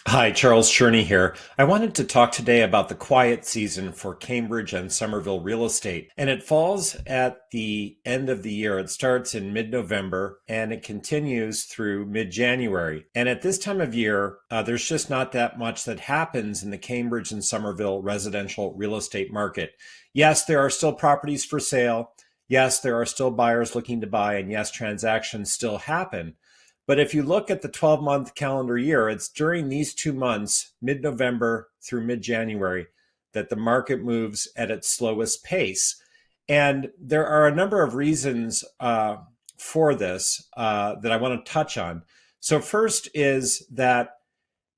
Hi, Charles Cherney here. I wanted to talk today about the quiet season for Cambridge and Somerville real estate. And it falls at the end of the year. It starts in mid-November and it continues through mid-January. And at this time of year, there's just not that much that happens in the Cambridge and Somerville residential real estate market. Yes, there are still properties for sale. Yes, there are still buyers looking to buy. And yes, transactions still happen. But if you look at the 12-month calendar year, it's during these 2 months, mid-November through mid-January, that the market moves at its slowest pace. And there are a number of reasons for this that I want to touch on. So first is that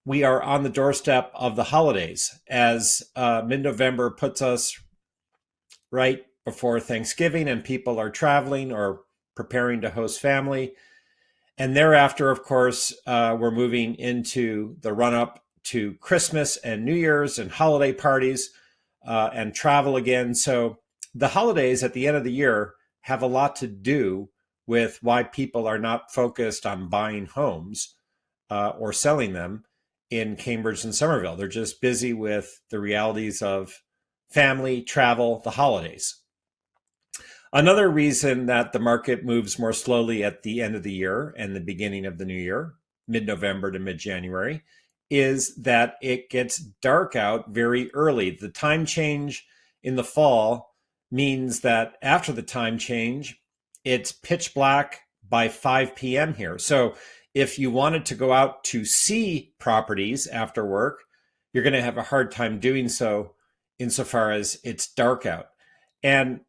we are on the doorstep of the holidays as mid-November puts us right before Thanksgiving and people are traveling or preparing to host family. And thereafter, of course, we're moving into the run up to Christmas and New Year's and holiday parties and travel again. So the holidays at the end of the year have a lot to do with why people are not focused on buying homes or selling them in Cambridge and Somerville. They're just busy with the realities of family, travel, the holidays. Another reason that the market moves more slowly at the end of the year and the beginning of the new year, mid-November to mid-January, is that it gets dark out very early. The time change in the fall means that after the time change, it's pitch black by 5 p.m. here. So if you wanted to go out to see properties after work, you're going to have a hard time doing so insofar as it's dark out. And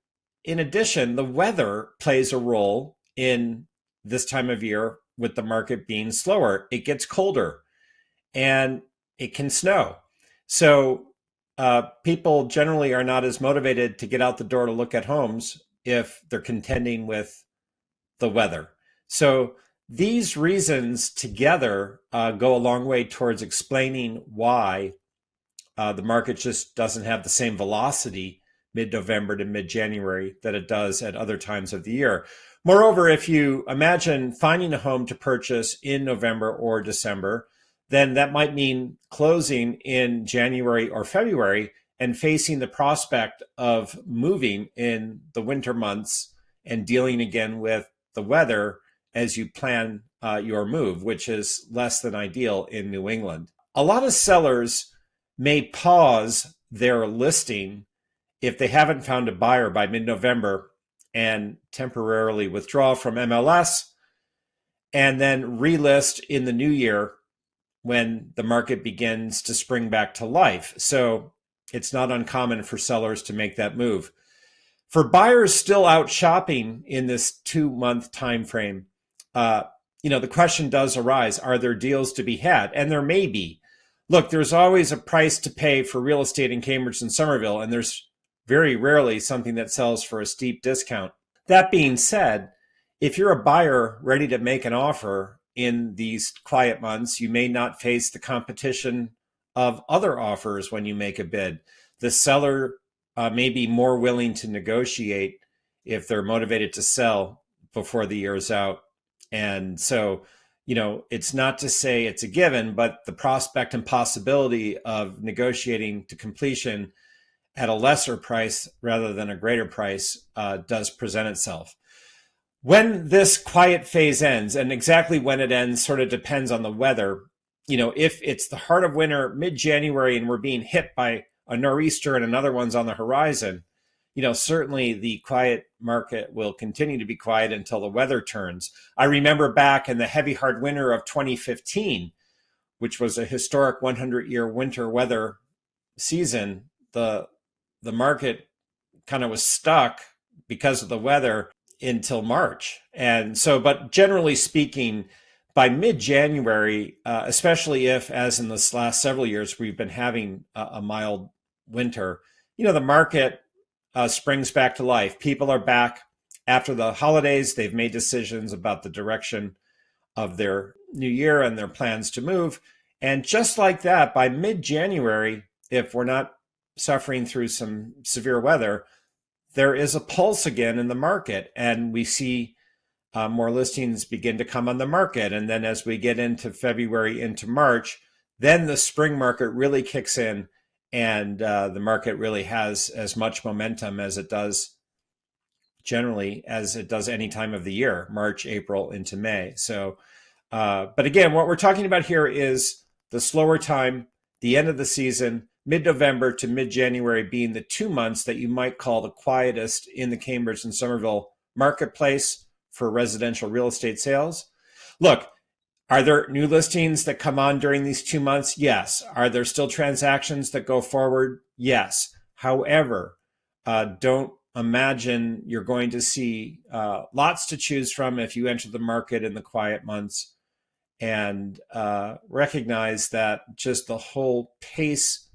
in addition, the weather plays a role in this time of year with the market being slower. It gets colder and it can snow. So people generally are not as motivated to get out the door to look at homes if they're contending with the weather. So these reasons together go a long way towards explaining why the market just doesn't have the same velocity mid-November to mid-January that it does at other times of the year. Moreover, if you imagine finding a home to purchase in November or December, then that might mean closing in January or February and facing the prospect of moving in the winter months and dealing again with the weather as you plan your move, which is less than ideal in New England. A lot of sellers may pause their listing if they haven't found a buyer by mid-November and temporarily withdraw from MLS and then relist in the new year when the market begins to spring back to life. So it's not uncommon for sellers to make that move. For buyers still out shopping in this 2 month time frame, the question does arise, are there deals to be had? And there may be. Look, there's always a price to pay for real estate in Cambridge and Somerville, and there's very rarely something that sells for a steep discount. That being said, if you're a buyer ready to make an offer in these quiet months, you may not face the competition of other offers when you make a bid. The seller may be more willing to negotiate if they're motivated to sell before the year's out. And so, it's not to say it's a given, but the prospect and possibility of negotiating to completion at a lesser price rather than a greater price does present itself. When this quiet phase ends, and exactly when it ends sort of depends on the weather. If it's the heart of winter, mid-January, and we're being hit by a nor'easter and another one's on the horizon, certainly the quiet market will continue to be quiet until the weather turns. I remember back in the heavy, hard winter of 2015, which was a historic 100-year winter weather season, the market kind of was stuck because of the weather until March. And so, but generally speaking, by mid-January, especially if, as in this last several years, we've been having a mild winter, the market springs back to life. People are back after the holidays. They've made decisions about the direction of their new year and their plans to move. And just like that, by mid-January, if we're not suffering through some severe weather, there is a pulse again in the market, and we see more listings begin to come on the market. And then as we get into February, into March, then the spring market really kicks in, and the market really has as much momentum as it does generally as it does any time of the year, March, April into May. So, but again, what we're talking about here is the slower time, the end of the season, mid-November to mid-January being the 2 months that you might call the quietest in the Cambridge and Somerville marketplace for residential real estate sales. Look, are there new listings that come on during these 2 months? Yes. Are there still transactions that go forward? Yes. However, don't imagine you're going to see lots to choose from if you enter the market in the quiet months, and recognize that just the whole pace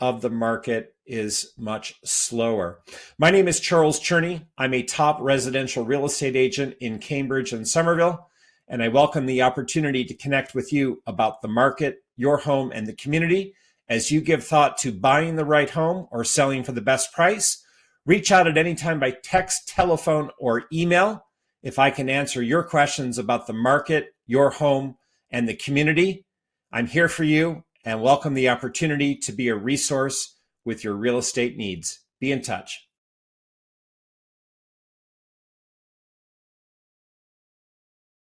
of the market is much slower. My name is Charles Cherney. I'm a top residential real estate agent in Cambridge and Somerville, and I welcome the opportunity to connect with you about the market, your home, and the community as you give thought to buying the right home or selling for the best price. Reach out at any time by text, telephone, or email if I can answer your questions about the market, your home, and the community. I'm here for you and welcome the opportunity to be a resource with your real estate needs. Be in touch.